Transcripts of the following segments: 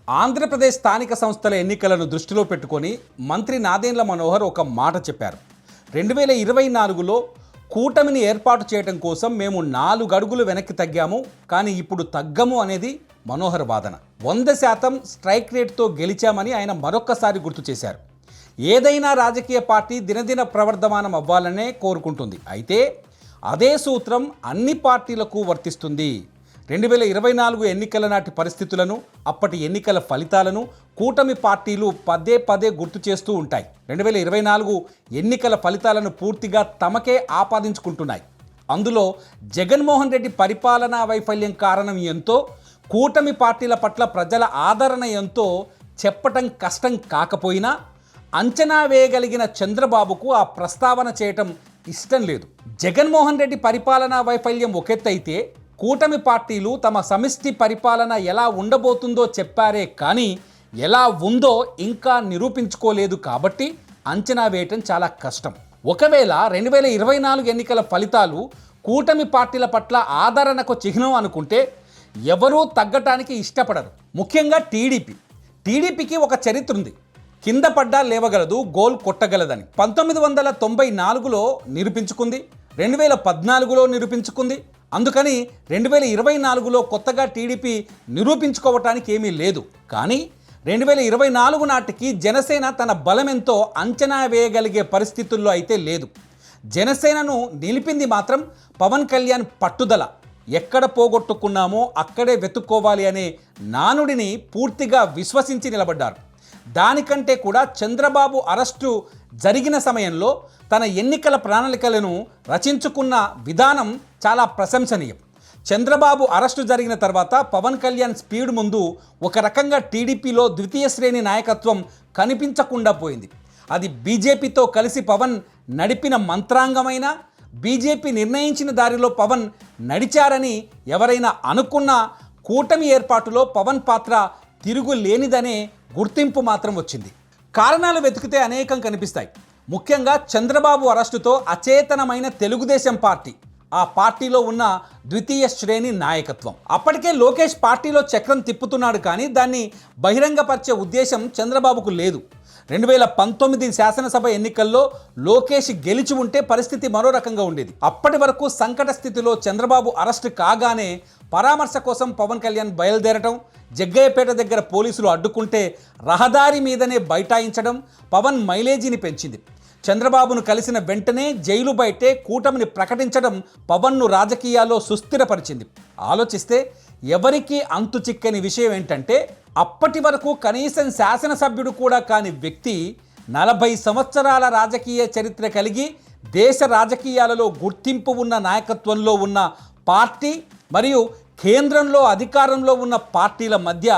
ఆంధ్రప్రదేశ్ స్థానిక సంస్థల ఎన్నికలను దృష్టిలో పెట్టుకొని మంత్రి నాదెండ్ల మనోహర్ ఒక మాట చెప్పారు. 2024లో కూటమిని ఏర్పాటు చేయడం కోసం మేము 4 అడుగులు వెనక్కి తగ్గాము, కానీ ఇప్పుడు తగ్గము అనేది మనోహర్ వాదన. 100% స్ట్రైక్ రేట్తో గెలిచామని ఆయన మరొక్కసారి గుర్తు చేశారు. ఏదైనా రాజకీయ పార్టీ దినదిన ప్రవర్ధమానం అవ్వాలనే కోరుకుంటుంది. అయితే అదే సూత్రం అన్ని పార్టీలకు వర్తిస్తుంది. 2024 ఎన్నికల నాటి పరిస్థితులను, అప్పటి ఎన్నికల ఫలితాలను కూటమి పార్టీలు పదే పదే గుర్తు చేస్తూ ఉంటాయి. 2024 ఎన్నికల ఫలితాలను పూర్తిగా తమకే ఆపాదించుకుంటున్నాయి. అందులో జగన్మోహన్ రెడ్డి పరిపాలనా వైఫల్యం కారణం ఎంతో, కూటమి పార్టీల పట్ల ప్రజల ఆదరణ ఎంతో చెప్పటం కష్టం కాకపోయినా అంచనా వేయగలిగిన చంద్రబాబుకు ఆ ప్రస్తావన చేయటం ఇష్టం లేదు. జగన్మోహన్ రెడ్డి పరిపాలనా వైఫల్యం ఒకెత్తైతే, కూటమి పార్టీలు తమ సమిష్టి పరిపాలన ఎలా ఉండబోతుందో చెప్పారే కానీ ఎలా ఉందో ఇంకా నిరూపించుకోలేదు. కాబట్టి అంచనా వేయటం చాలా కష్టం. ఒకవేళ 2024 ఎన్నికల ఫలితాలు కూటమి పార్టీల పట్ల ఆదరణకు చిహ్నం అనుకుంటే ఎవరూ తగ్గటానికి ఇష్టపడరు. ముఖ్యంగా టీడీపీకి ఒక చరిత్ర ఉంది. కింద పడ్డా లేవగలదు, గోల్ కొట్టగలదని. 1994లో నిరూపించుకుంది, 2014లో నిరూపించుకుంది. అందుకని 2024లో కొత్తగా టీడీపీ నిరూపించుకోవటానికి ఏమీ లేదు. కానీ 2024 నాటికి జనసేన తన బలమెంతో అంచనా వేయగలిగే పరిస్థితుల్లో అయితే లేదు. జనసేనను నిలిపింది మాత్రం పవన్ కళ్యాణ్ పట్టుదల. ఎక్కడ పోగొట్టుకున్నామో అక్కడే వెతుక్కోవాలి అనే నానుడిని పూర్తిగా విశ్వసించి నిలబడ్డారు. దానికంటే కూడా చంద్రబాబు అరెస్టు జరిగిన సమయంలో తన ఎన్నికల ప్రణాళికలను రచించుకున్న విధానం చాలా ప్రశంసనీయం. చంద్రబాబు అరెస్టు జరిగిన తర్వాత పవన్ కళ్యాణ్ స్పీడ్ ముందు ఒక రకంగా టీడీపీలో ద్వితీయ శ్రేణి నాయకత్వం కనిపించకుండా పోయింది. అది బీజేపీతో కలిసి పవన్ నడిపిన మంత్రాంగమైన, బీజేపీ నిర్ణయించిన దారిలో పవన్ నడిచారని ఎవరైనా అనుకున్నా కూటమి ఏర్పాటులో పవన్ పాత్ర తిరుగులేనిదనే గుర్తింపు మాత్రం వచ్చింది. కారణాలు వెతికితే అనేకం కనిపిస్తాయి. ముఖ్యంగా చంద్రబాబు అరెస్టుతో అచేతనమైన తెలుగుదేశం పార్టీ, ఆ పార్టీలో ఉన్న ద్వితీయ శ్రేణి నాయకత్వం. అప్పటికే లోకేష్ పార్టీలో చక్రం తిప్పుతున్నాడు, కానీ దాన్ని బహిరంగపరిచే ఉద్దేశం చంద్రబాబుకు లేదు. 2019 శాసనసభ ఎన్నికల్లో లోకేష్ గెలిచి ఉంటే పరిస్థితి మరో రకంగా ఉండేది. అప్పటి వరకు సంకట స్థితిలో చంద్రబాబు అరెస్టు కాగానే పరామర్శ కోసం పవన్ కళ్యాణ్ బయలుదేరటం, జగ్గయ్యపేట దగ్గర పోలీసులు అడ్డుకుంటే రహదారి మీదనే బైఠాయించడం పవన్ మైలేజీని పెంచింది. చంద్రబాబును కలిసిన వెంటనే జైలు బయటే కూటమిని ప్రకటించడం పవన్ను రాజకీయాల్లో సుస్థిరపరిచింది. ఆలోచిస్తే ఎవరికీ అంతు చిక్కని విషయం ఏంటంటే, అప్పటి వరకు కనీసం శాసనసభ్యుడు కూడా కాని వ్యక్తి 40 సంవత్సరాల రాజకీయ చరిత్ర కలిగి దేశ రాజకీయాలలో గుర్తింపు ఉన్న నాయకత్వంలో ఉన్న పార్టీ మరియు కేంద్రంలో అధికారంలో ఉన్న పార్టీల మధ్య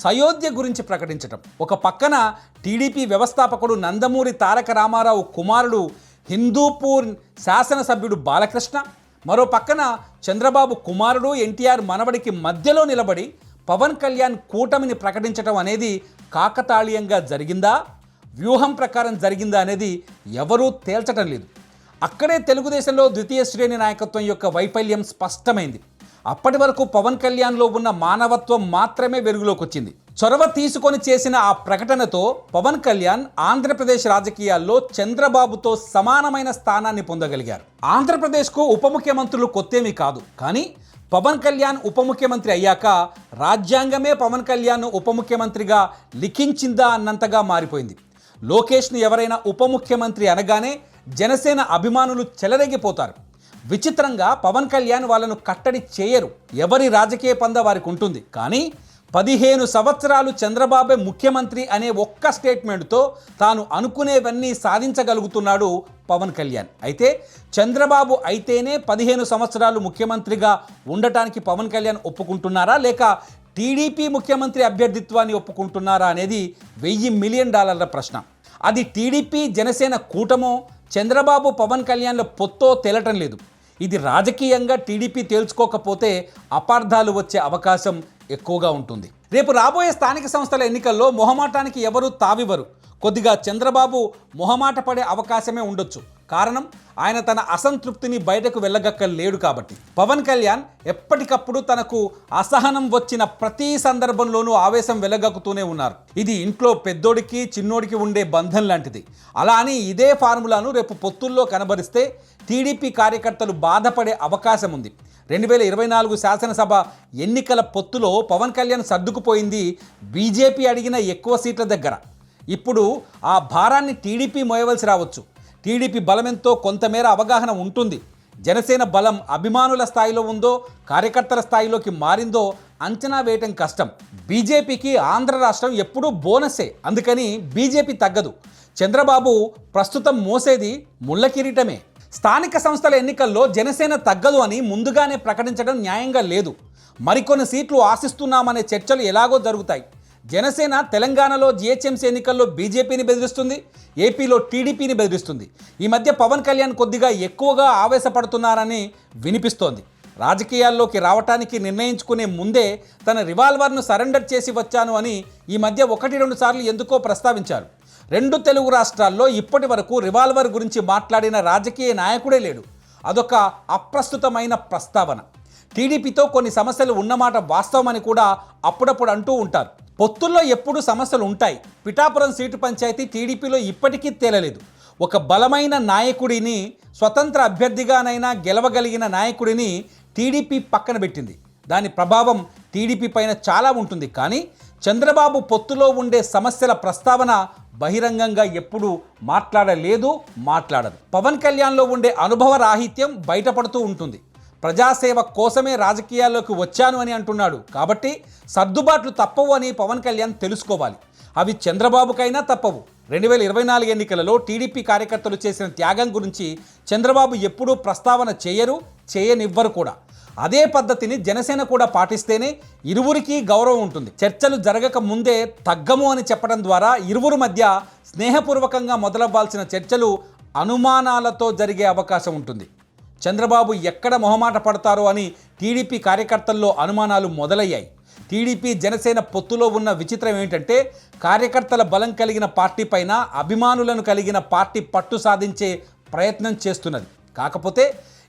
సయోధ్య గురించి ప్రకటించటం. ఒక పక్కన టీడీపీ వ్యవస్థాపకుడు నందమూరి తారక రామారావు కుమారుడు హిందూపూర్ శాసనసభ్యుడు బాలకృష్ణ, మరో పక్కన చంద్రబాబు కుమారుడు ఎన్టీఆర్ మనవడికి మధ్యలో నిలబడి పవన్ కళ్యాణ్ కూటమిని ప్రకటించడం అనేది కాకతాళీయంగా జరిగిందా, వ్యూహం ప్రకారం జరిగిందా అనేది ఎవరూ తేల్చటం లేదు. అక్కడే తెలుగుదేశంలో ద్వితీయ శ్రేణి నాయకత్వం యొక్క వైఫల్యం స్పష్టమైంది. అప్పటి వరకు పవన్ కళ్యాణ్లో ఉన్న మానవత్వం మాత్రమే వెలుగులోకి వచ్చింది. చొరవ తీసుకొని చేసిన ఆ ప్రకటనతో పవన్ కళ్యాణ్ ఆంధ్రప్రదేశ్ రాజకీయాల్లో చంద్రబాబుతో సమానమైన స్థానాన్ని పొందగలిగారు. ఆంధ్రప్రదేశ్కు ఉప ముఖ్యమంత్రులు కొత్తేమీ కాదు, కానీ పవన్ కళ్యాణ్ ఉప ముఖ్యమంత్రి అయ్యాక రాజ్యాంగమే పవన్ కళ్యాణ్ ఉప ముఖ్యమంత్రిగా లిఖించిందా అన్నంతగా మారిపోయింది. లోకేష్ను ఎవరైనా ఉప ముఖ్యమంత్రి అనగానే జనసేన అభిమానులు చెలరేగిపోతారు. విచిత్రంగా పవన్ కళ్యాణ్ వాళ్ళను కట్టడి చేయరు. ఎవరి రాజకీయ పంద వారికి ఉంటుంది. కానీ 15 సంవత్సరాలు చంద్రబాబే ముఖ్యమంత్రి అనే ఒక్క స్టేట్మెంట్తో తాను అనుకునేవన్నీ సాధించగలుగుతున్నాడు పవన్ కళ్యాణ్. అయితే చంద్రబాబు అయితేనే 15 సంవత్సరాలు ముఖ్యమంత్రిగా ఉండటానికి పవన్ కళ్యాణ్ ఒప్పుకుంటున్నారా, లేక టీడీపీ ముఖ్యమంత్రి అభ్యర్థిత్వాన్ని ఒప్పుకుంటున్నారా అనేది $1,000 మిలియన్ ప్రశ్న. అది టీడీపీ జనసేన కూటమో చంద్రబాబు పవన్ కళ్యాణ్ల పొత్తో తేలటం లేదు. ఇది రాజకీయంగా టీడీపీ తేల్చుకోకపోతే అపార్థాలు వచ్చే అవకాశం ఎక్కువగా ఉంటుంది. రేపు రాబోయే స్థానిక సంస్థల ఎన్నికల్లో మొహమాటానికి ఎవరూ తావివ్వరు. కొద్దిగా చంద్రబాబు మొహమాట పడే అవకాశమే ఉండొచ్చు. కారణం ఆయన తన అసంతృప్తిని బయటకు వెళ్ళగక్కలేడు కాబట్టి. పవన్ కళ్యాణ్ ఎప్పటికప్పుడు తనకు అసహనం వచ్చిన ప్రతి సందర్భంలోనూ ఆవేశం వెళ్ళగక్కుతూనే ఉన్నారు. ఇది ఇంట్లో పెద్దోడికి చిన్నోడికి ఉండే బంధం లాంటిది. అలా అని ఇదే ఫార్ములాను రేపు పొత్తుల్లో కనబరిస్తే టీడీపీ కార్యకర్తలు బాధపడే అవకాశం ఉంది. 2024 శాసనసభ ఎన్నికల పొత్తులో పవన్ కళ్యాణ్ సర్దుకుపోయింది బీజేపీ అడిగిన ఎక్కువ సీట్ల దగ్గర. ఇప్పుడు ఆ భారాన్ని టీడీపీ మోయవలసి రావచ్చు. టీడీపీ బలమెంతో కొంతమేర అవగాహన ఉంటుంది. జనసేన బలం అభిమానుల స్థాయిలో ఉందో కార్యకర్తల స్థాయిలోకి మారిందో అంచనా వేయటం కష్టం. బీజేపీకి ఆంధ్ర రాష్ట్రం ఎప్పుడూ బోనసే, అందుకని బీజేపీ తగ్గదు. చంద్రబాబు ప్రస్తుతం మోసేది ముళ్ళ కిరీటమే. స్థానిక సంస్థల ఎన్నికల్లో జనసేన తగ్గదు అని ముందుగానే ప్రకటించడం న్యాయంగా లేదు. మరికొన్ని సీట్లు ఆశిస్తున్నామనే చర్చలు ఎలాగో జరుగుతాయి. జనసేన తెలంగాణలో జీహెచ్ఎంసీ ఎన్నికల్లో బీజేపీని బెదిరిస్తుంది, ఏపీలో టీడీపీని బెదిరిస్తుంది. ఈ మధ్య పవన్ కళ్యాణ్ కొద్దిగా ఎక్కువగా ఆవేశపడుతున్నారని వినిపిస్తోంది. రాజకీయాల్లోకి రావటానికి నిర్ణయించుకునే ముందే తన రివాల్వర్ను సరెండర్ చేసి వచ్చాను అని ఈ మధ్య 1-2 సార్లు ఎందుకో ప్రస్తావించారు. 2 తెలుగు రాష్ట్రాల్లో ఇప్పటి వరకు రివాల్వర్ గురించి మాట్లాడిన రాజకీయ నాయకుడే లేడు. అదొక అప్రస్తుతమైన ప్రస్తావన. టీడీపీతో కొన్ని సమస్యలు ఉన్నమాట వాస్తవమని కూడా అప్పుడప్పుడు అంటూ ఉంటారు. పొత్తుల్లో ఎప్పుడూ సమస్యలు ఉంటాయి. పిఠాపురం సీటు పంచాయతీ టీడీపీలో ఇప్పటికీ తేలలేదు. ఒక బలమైన నాయకుడిని, స్వతంత్ర అభ్యర్థిగానైనా గెలవగలిగిన నాయకుడిని టీడీపీ పక్కన పెట్టింది. దాని ప్రభావం టీడీపీ పైన చాలా ఉంటుంది. కానీ చంద్రబాబు పొత్తులో ఉండే సమస్యల ప్రస్తావన బహిరంగంగా ఎప్పుడూ మాట్లాడదు. పవన్ కళ్యాణ్లో ఉండే అనుభవ రాహిత్యం బయటపడుతూ ఉంటుంది. ప్రజాసేవ కోసమే రాజకీయాల్లోకి వచ్చాను అని అంటున్నాడు. కాబట్టి సర్దుబాట్లు తప్పవు అని పవన్ కళ్యాణ్ తెలుసుకోవాలి. అవి చంద్రబాబుకైనా తప్పవు. 2024 ఎన్నికలలో టీడీపీ కార్యకర్తలు చేసిన త్యాగం గురించి చంద్రబాబు ఎప్పుడూ ప్రస్తావన చేయనివ్వరు కూడా. అదే పద్ధతిని జనసేన కూడా పాటిస్తేనే ఇరువురికి గౌరవం ఉంటుంది. చర్చలు జరగక ముందే తగ్గము అని చెప్పడం ద్వారా ఇరువురు మధ్య స్నేహపూర్వకంగా మొదలవ్వాల్సిన చర్చలు అనుమానాలతో జరిగే అవకాశం ఉంటుంది. చంద్రబాబు ఎక్కడ మొహమాట పడతారో అని టీడీపీ కార్యకర్తల్లో అనుమానాలు మొదలయ్యాయి. టీడీపీ జనసేన పొత్తులో ఉన్న విచిత్రం ఏమిటంటే కార్యకర్తల బలం కలిగిన పార్టీ పైన అభిమానులను కలిగిన పార్టీ పట్టు సాధించే ప్రయత్నం చేస్తున్నది. కాకపోతే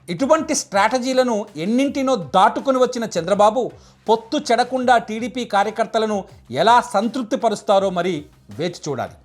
ఇటువంటి స్ట్రాటజీలను ఎన్నింటినో దాటుకుని వచ్చిన చంద్రబాబు పొత్తు చెడకుండా టీడీపీ కార్యకర్తలను ఎలా సంతృప్తిపరుస్తారో మరి వేచి చూడాలి.